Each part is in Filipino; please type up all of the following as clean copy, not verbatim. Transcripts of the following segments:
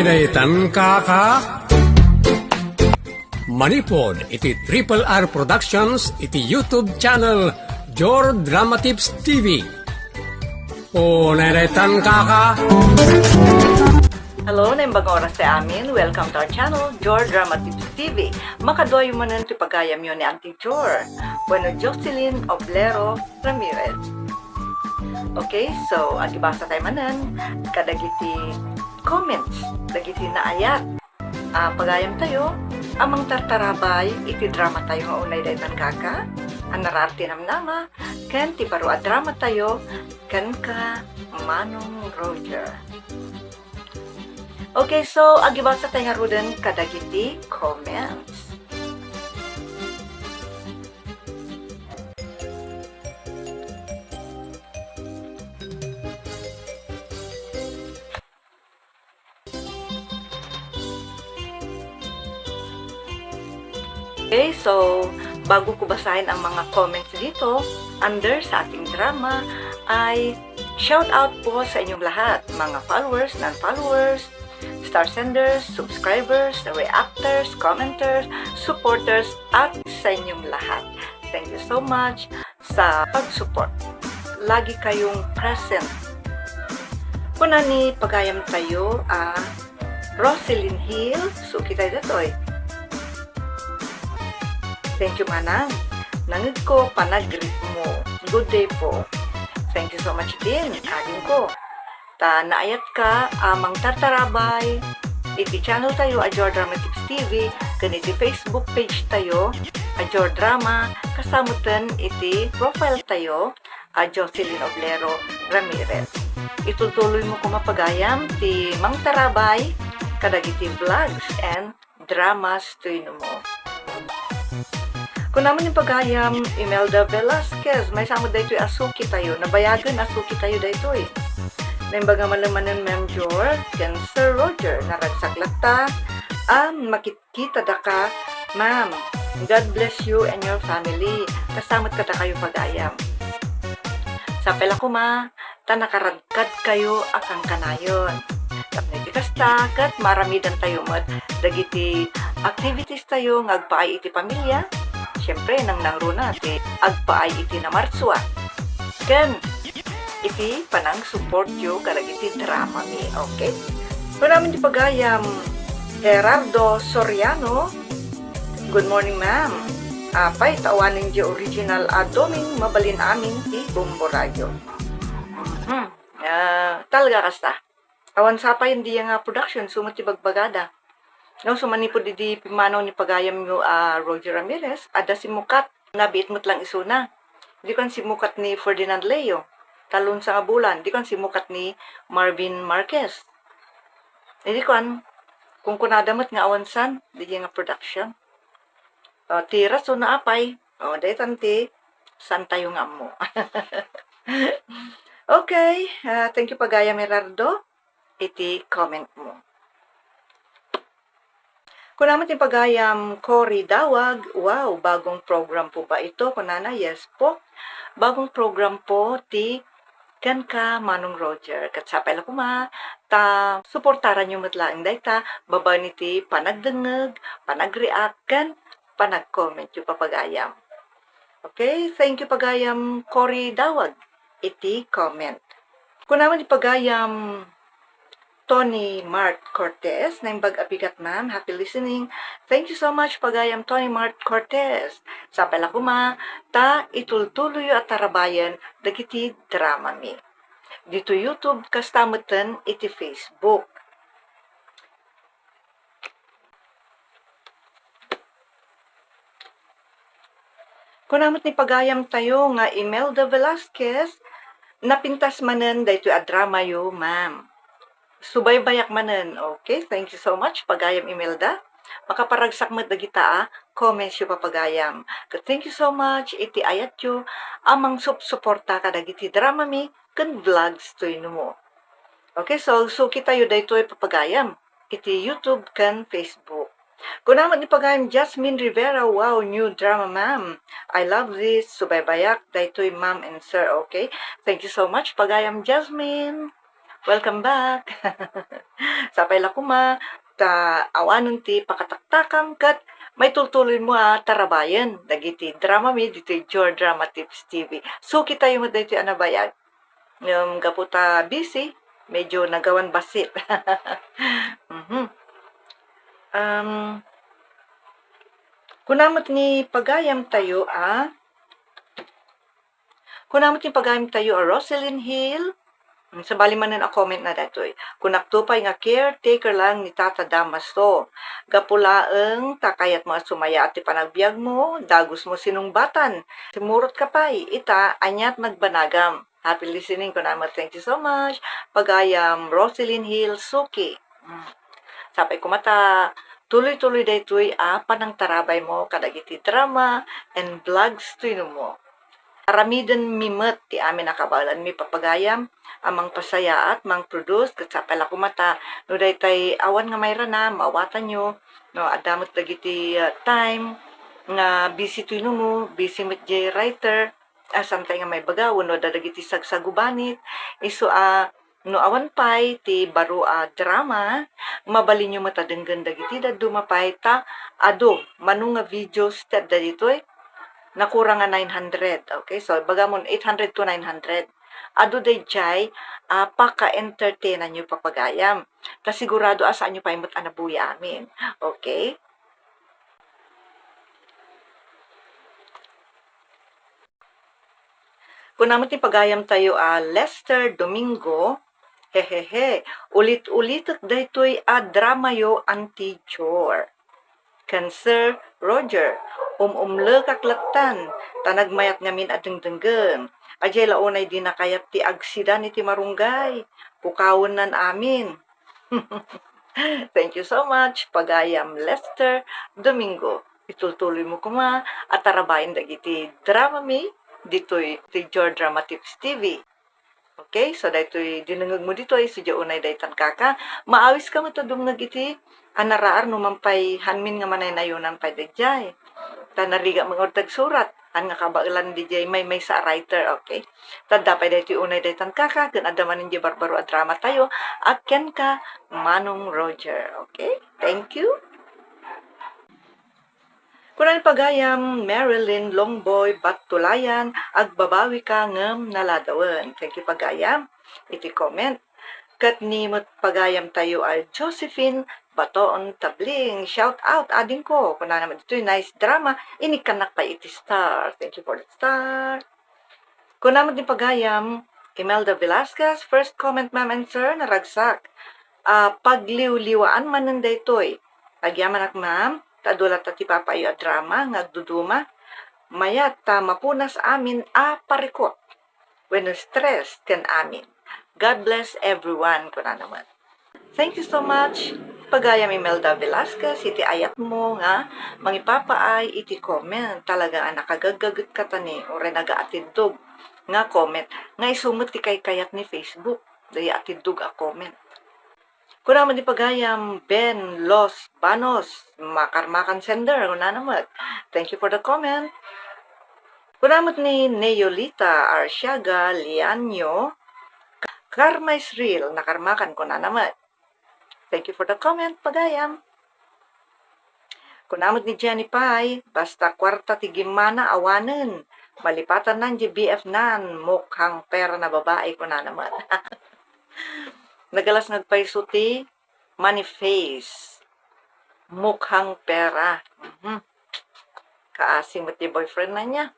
Daytan Kaka Manipod iti Triple R Productions iti YouTube channel Jor Drama Tips TV. O Daytan Kaka. Hello, naimbang oras sa amin. Welcome to our channel, Jor Drama Tips TV. Makadoy mo nan pagayam yun ni Auntie Jor. Bueno, Jocelyn Oblero Ramirez. Okay, so agibasa tayo manan. Kadagiti comments, dagiti na ayat. Pagayam tayo, amang tartarabay, iti drama tayo nga unay Daytan Kaka. Ang nararte namnama, kan ti baro a drama tayo, kan ka Manong Roger. Okay, so agibasa tayo nga rudan kadagiti comments. Okay, so bago ko basahin ang mga comments dito, under sa ating drama ay shoutout po sa inyong lahat, mga followers, non-followers, star senders, subscribers, reactors, commenters, supporters, at sa inyong lahat. Thank you so much sa pag-support. Lagi kayong present. Kuna ni pagayam tayo, Roselyn Hill, suki tayo datoy. Thank you, manang. Nangid ko, panag-greet mo. Good day po. Thank you so much din, aging ko. Naayat ka, amang tartarabay. Iti channel tayo, Ajor Drama Tips TV. Ganiti Facebook page tayo, Ajor Drama. Kasamutan iti profile tayo, Jocelyn Oblero Ramirez. Itutuloy mo ko mapagayam, ti Mang Tarabay, kadagiti vlogs and dramas tuyo mo. Kung naman yung pagayam, Imelda Velasquez, may samod dahito yung asuki tayo. Nabayagan asuki tayo dahito eh. Naimbaga malamanan Ma'am Jor, ken Sir Roger, naragsak ta. Makikita da ka, Ma'am. God bless you and your family. Kasamot ka ta kayo pagayam. Sa pela ko ma, nakaragkad kayo akang kanayon. Tapos kasta, kat maramidan tayo mat. Dagiti activities tayo, ngagpaay iti pamilya. Siyempre, nang nangruna, agpaay iti na marswa. Ken, iti panang support yo kalag iti drama mi, okay? Kung namin di pagayam, Gerardo Soriano, good morning ma'am. Apay, tawanin di original adoming mabalin amin ti Bombo Radio. Talaga kasta. Awan sapay hindi nga production, sumati bagbagada. No, so manipod di pimanaw ni pagayam yung Roger Ramirez, ada si Mukat, nabiit mo't lang isuna. Di kan si Mukat ni Ferdinand Leo, talon sa bulan. Di kan si Mukat ni Marvin Marquez. Di kan, kung kunadamot nga awansan, di nga production. Tira so na apay, Daytan ti, san tayo nga mo. Okay, thank you pagayam Gerardo, iti comment mo. Kung naman yung pagayam Cory Dawag, wow, bagong program po ba ito? Kunana, yes po. Bagong program po, ti kan ka Manong Roger. Katsapay la po ma, suportaran nyo matlaing dayta, baba ni ti panagdengeg, panag-react, kan panag-comment yung papagayam. Okay, thank you pagayam Cory Dawag, iti comment. Kung naman yung pagayam Tony Mart Cortez, na yung bag-abigat ma'am. Happy listening. Thank you so much, pagayam Tony Mart Cortez. Sa pala kuma, itultuloy at tarabayan, dagiti drama mi. Dito YouTube, kastamutan, iti Facebook. Kung namot ni pagayam tayo nga Imelda Velasquez, napintas manan, dahito a drama yo, ma'am. Subaybayak manen. Okay, thank you so much, pagayam Imelda. Makaparagsak mo dagita, comments yu papagayam. Thank you so much, iti ayat yu, amang suporta ka dagiti drama mi, kan vlogs to mo. Okay, so kita yu dayto papagayam, iti YouTube kan Facebook. Kung naman ni pagayam Jasmine Rivera, wow, new drama ma'am. I love this, subaybayak, dayto ma'am and sir, okay? Thank you so much, pagayam Jasmine. welcome back. Sapay la kuma, ta awanon ti pakataktakam kat may tultuloy mo tarabayan. Dagiti drama mi, dito Your Drama Tips TV. So, kita yung dito anabayag. Gaputa busy, medyo nagawan basit. Mhm. Um, kunamot ni pagayam tayo Rosalyn Hill. Sa balimanan a comment na datoy. Kung naktupay nga caretaker lang ni Tata Damaso. Gapulaeng takayat mo sumaya at panagbiag mo, dagus mo sinungbatan. Simurot ka pa'y, ita, anyat nagbanagam. Happy listening ko naman. Thank you so much. Pagayam, Rosalyn Hill, Suki. Sapay kumata, tuloy-tuloy daytoy panang tarabay mo, kadagiti drama, and vlogs to mo. Aramidan mimet ti amin nakabalan mi papagayam, amang pasaya at mang produce, kat sa pala kumata, no daytay awan nga mayra na, maawatan nyo, no adamot dagiti time, nga busy to mo, busy mit jay writer, samtay nga may bagawon, no dadagiti sagsagubanit, iso no awan pay ti baro drama, mabalin nyo matadenggan dagiti dumapay ta, manung nga videos tad ditoy, nakurang nga 900. Okay, so bagamon 800 to 900. Ado day jay, paka-entertainan nyo papagayam. Kasigurado asaan nyo pa imot anabuya amin. Okay? Kung naman pagayam tayo Lester Domingo, hehehe, ulit-ulitak daytoy drama yo anti-jor. Cancer Roger, umle kaklatan, tanagmayat ngamin adeng denggen. Ajay launay di nakayat ti agsidan iti marunggay. Pukawon nan amin. Thank you so much, pagayam Lester Domingo. Itultuloy mo kuma at tarabayin dagiti drama mi dito'y Your Drama Tips TV. Okay, so daytoy dinungag mo dito ay si Unay Daytan Kaka. Maawis ka mo to dumnag iti anaraar numampay hanmin nga manay nayunan pa dayjay. Tanariga mga urtag surat. Han nga kabailan DJ may sa writer, okay? Tadda pa daytoy Unay Daytan Kaka, ken adaman ninyo barbaro at drama tayo, at ken ka Manong Roger, okay? Thank you. Kunay pagayam, Marilyn Longboy Batulayan, agbabawi ka ngem naladawan. Thank you pagayam. Iti comment. Kat nimot pagayam tayo Josephine Batoon Tabling. Shout out ading ko. Kuna naman ito nice drama. Inikanak pa iti star. Thank you for the star. Kuna naman din pagayam, Imelda Velasquez. First comment ma'am and sir, naragsak. Pagliw-liwaan man nanday ito'y. Agyaman ak ma'am. Tadulat ti papayo drama ngagduduma mayat mapunas amin parikot when stress ken amin. God bless everyone kuna naman. Thank you so much pagayam Imelda Velasquez iti ayat mo nga mangipapaay iti comment talaga nakagagagot ka tani ore nagaatidog nga comment nga isumot ti kayat ni Facebook daya atidog comment. Kuna naman di pagayam, Ben Los Banos, makarmakan sender, kuna naman. Thank you for the comment. Kuna naman ni Neolita Arsiaga Lianyo, Karma is real, nakarmakan kuna naman. Thank you for the comment, pagayam. Kuna naman ni Jenny Pai, basta kwarta tigimana awanen, malipatan nan BF nan, mukhang pera na babae kuna naman. Nagalas nagpaisuti, money face, mukhang pera. Kaasim ti boyfriend na niya.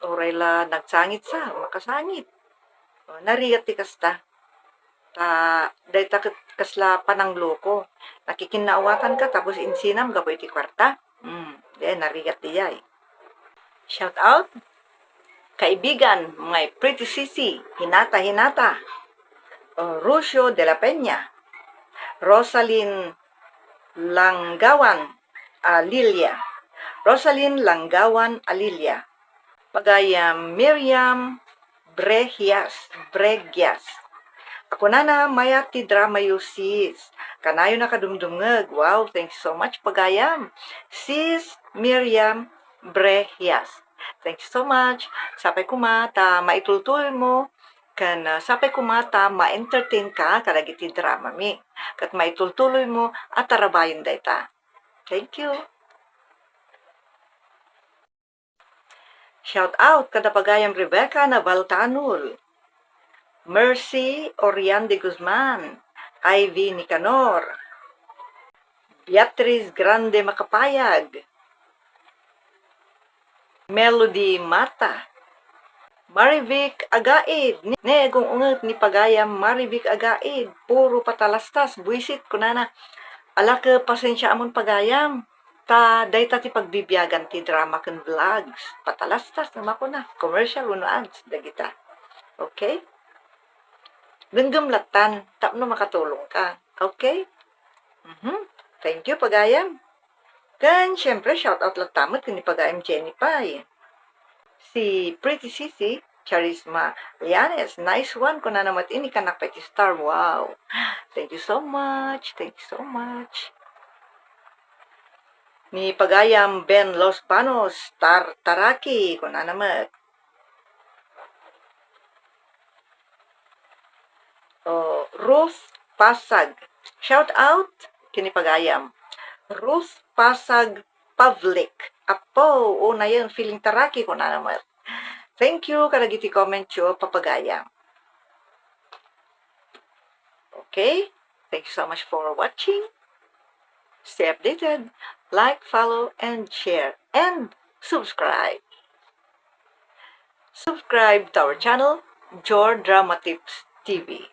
Oray la nagsangit sa, makasangit. Nariyat ti kasta. Dahita kasla panangloko. Nakikinaawatan ka, tapos insinam, gapoy ti kwarta. Nariyat ti yay. Shout out, kaibigan, mga pretty sisi, hinata-hinata. Rusio de la Peña, Rosalyn Langgawan Alilia, pagayam Miriam Bregias, ako na mayat ti drama yu sis, kanayo nakadumdumngag, wow, thanks so much pagayam, sis Miriam Bregias, thanks so much, sapay kumata, maitultul mo, Kan sapay kumata, ma-entertain ka, kadagiti drama mi. Kat maitultuloy mo, at tarabayan dayta. Thank you. Shout out kada pagayam Rebecca Navaltanul, Mercy Orian de Guzman, Ivy Nicanor, Beatriz Grande Makapayag, Melody Mata, Marivic Agaid, ne kung unget ni pagayam Marivic Agaid, puro patalastas, buisit kunana. Ala ke pasensya amon pagayam. Dayta ti pagbibiyagan ti drama ken vlogs. Patalastas na mako na. Commercial uno ads dagita. Okay? Genggam latan, tapno makatulong ka. Okay? Thank you pagayam. Kan syempre shoutout latamot ken ni pagayam Jenny Pai. Si Pretty Sissy, Charisma Lianes, nice one ko na namat ini kanak peti star. Wow. Thank you so much. Thank you so much. Ni pagayam Ben Los Panos, Taraki, kung namat. Ruth Pasag. Shout out kini pagayam. Ruth Pasag Pavlik. Apo, una yun, feeling Taraki, kung namat. Thank you, karagiti comment yo, papagayam. Okay? Thank you so much for watching. Stay updated. Like, follow, and share. And subscribe. Subscribe to our channel, Your Drama Tips TV.